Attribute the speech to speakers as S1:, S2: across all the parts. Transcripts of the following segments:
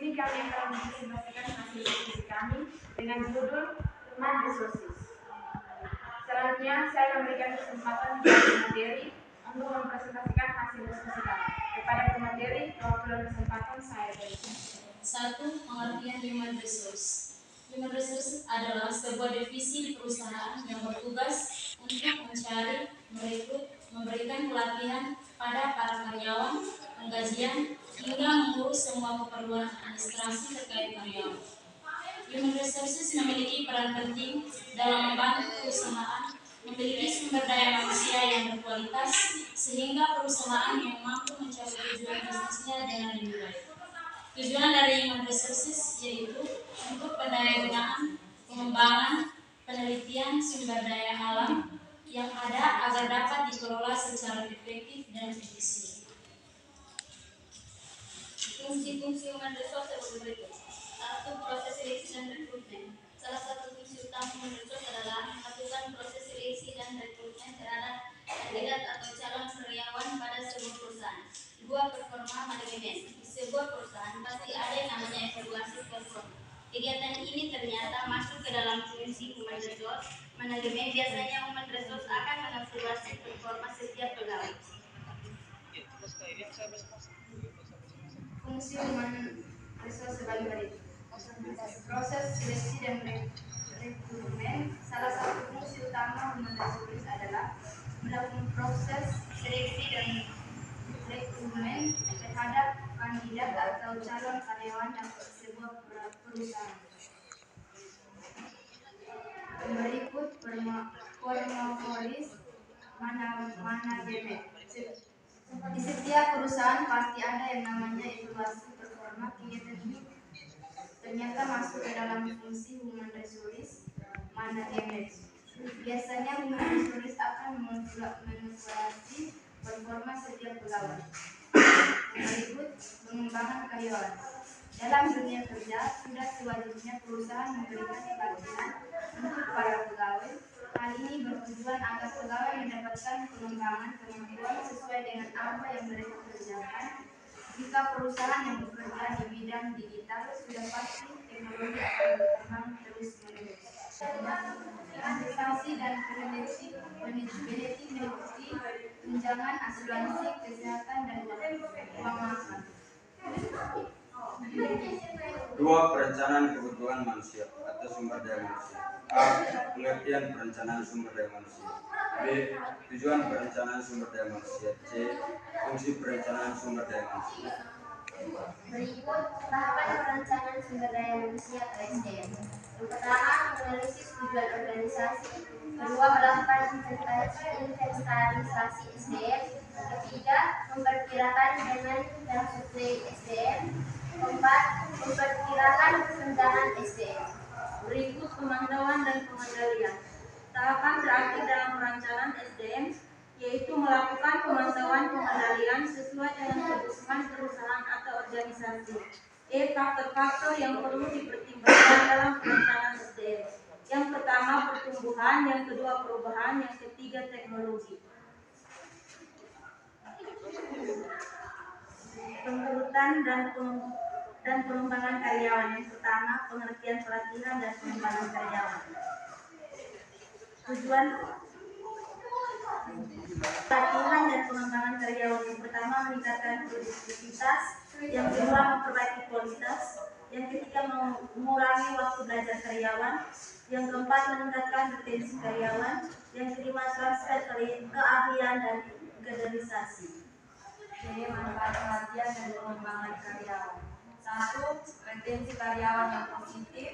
S1: sini kami akan mempresentasikan hasil diskusi kami dengan judul Human Resources. Selanjutnya saya memberikan kesempatan kepada pemateri untuk mempresentasikan hasil diskusi kami. Kepada pemateri, waktu dan kesempatan saya berikan.
S2: 1. Pengertian Human Resource. Human Resource adalah sebuah divisi di perusahaan yang bertugas untuk mencari, merekrut, memberikan pelatihan pada para karyawan, penggajian, hingga mengurus semua keperluan administrasi terkait karyawan. Human Resources memiliki peran penting dalam membantu perusahaan memiliki sumber daya manusia yang berkualitas sehingga perusahaan yang mampu mencapai tujuan bisnisnya dengan lebih baik. Tujuan dari Human Resources yaitu untuk pendayagunaan, pengembangan, penelitian sumber daya alam yang ada agar dapat dikelola secara efektif dan efisien. Fungsi-fungsi Human Resources berikut. 1. Proses seleksi dan rekrutmen. Salah satu fungsi utama Human Resources adalah melakukan proses seleksi dan rekrutmen terhadap kandidat atau calon karyawan pada sebuah perusahaan. 2. Performa manajemen. Di sebuah perusahaan pasti ada yang namanya evaluasi performa. Kegiatan ini ternyata masuk ke dalam fungsi Human Resource manajemen. Biasanya Human Resource akan mengevaluasi performa setiap pegawai. Fungsi Human Resource sebagai berikut. Proses seleksi dan rekrutmen. Salah satu fungsi utama Human Resource adalah melakukan proses seleksi dan rekrutmen terhadap kandidat atau calon karyawan dalam sebuah perusahaan. Berikut formulis manajemen. Di setiap perusahaan pasti ada yang namanya evaluasi performa. Kegiatan ini ternyata masuk ke dalam fungsi Human Resource manajemen. Biasanya Human Resource akan mengevaluasi performa setiap pegawai. Berikut pengembangan karyawan. Dalam dunia kerja sudah sewajibnya perusahaan memberikan pelatihan untuk para pegawai. Hal ini bertujuan agar pegawai mendapatkan pengembangan kemampuan sesuai dengan apa yang mereka kerjakan. Jika perusahaan yang bekerja di bidang digital, sudah pasti teknologi akan berkembang terus-menerus. Investasi dan peneliti meliputi tunjangan, asuransi, kesehatan, dan uang makan.
S3: 2. Perencanaan kebutuhan manusia atau sumber daya manusia. A. Pengertian perencanaan sumber daya manusia. B. Tujuan perencanaan sumber daya manusia. C. Fungsi perencanaan sumber daya manusia.
S2: Berikut tahapan perencanaan sumber daya manusia atau SDM. Yang pertama, menganalisis tujuan organisasi. Kedua, melakukan inventarisasi SDM. Ketiga, memperkirakan demand dan suplai SDM. Keempat, memperkirakan kesenjangan SDM. Berikut pemantauan dan pengendalian. Tahapan terakhir dalam perencanaan SDM yaitu melakukan pemantauan pengendalian sesuai dengan kebutuhan perusahaan atau organisasi. Faktor-faktor yang perlu dipertimbangkan dalam perencanaan SDM. Yang pertama pertumbuhan, yang kedua perubahan, yang ketiga teknologi. Pengurutan dan pengembangan karyawan. Yang pertama pengertian pelatihan dan pengembangan karyawan. Tujuan pelatihan dan pengembangan karyawan. Yang pertama meningkatkan produktivitas, yang kedua memperbaiki kualitas, yang ketiga mengurangi waktu belajar karyawan, yang keempat meningkatkan retensi karyawan, yang kelima transfer keahlian dan kaderisasi.
S1: Jadi manfaat pelatihan dan pengembangan karyawan. 1. Retensi karyawan yang positif.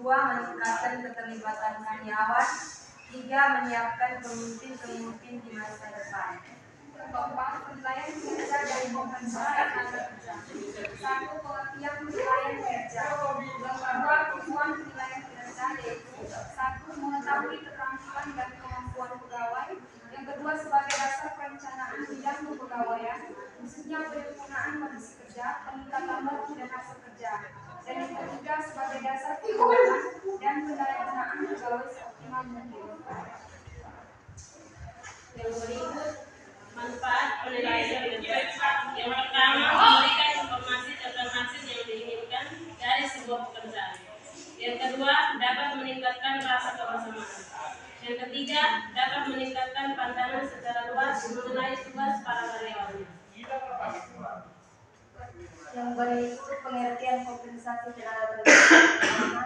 S1: 2. Meningkatkan keterlibatan karyawan. 3. Menyiapkan pemimpin-pemimpin di masa depan. 4. Penilaian kinerja dan pembentukan kerja. 1. Pengertian penilaian kinerja. Yang kedua, tujuan penilaian kinerja yaitu 1. Mengetahui keterampilan dan kemampuan pegawai. Yang kedua, sebagai dasar perencanaan bidang kepegawaian, khususnya penyempurnaan kondisi kerja, peningkatan mutu dan hasil kerja. Dan yang ketiga, sebagai dasar pengembangan dan pendayagunaan pegawai seoptimal mungkin.
S2: Yang berikut manfaat penilaian kinerja. Yang pertama, memberikan informasi tentang hasil yang diinginkan
S4: Ketiga, dapat meningkatkan pandangan secara luas mengenai tugas para karyawannya.
S1: Yang berikut pengertian kompensasi tenaga kerja. Pertama,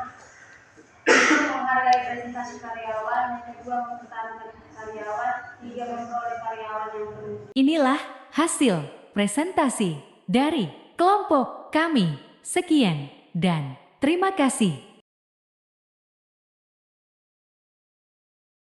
S1: menghargai prestasi karyawan. Yang kedua, mempertahankan karyawan. Tiga, memperoleh karyawan yang penuh.
S5: Inilah hasil presentasi dari kelompok kami. Sekian dan terima kasih.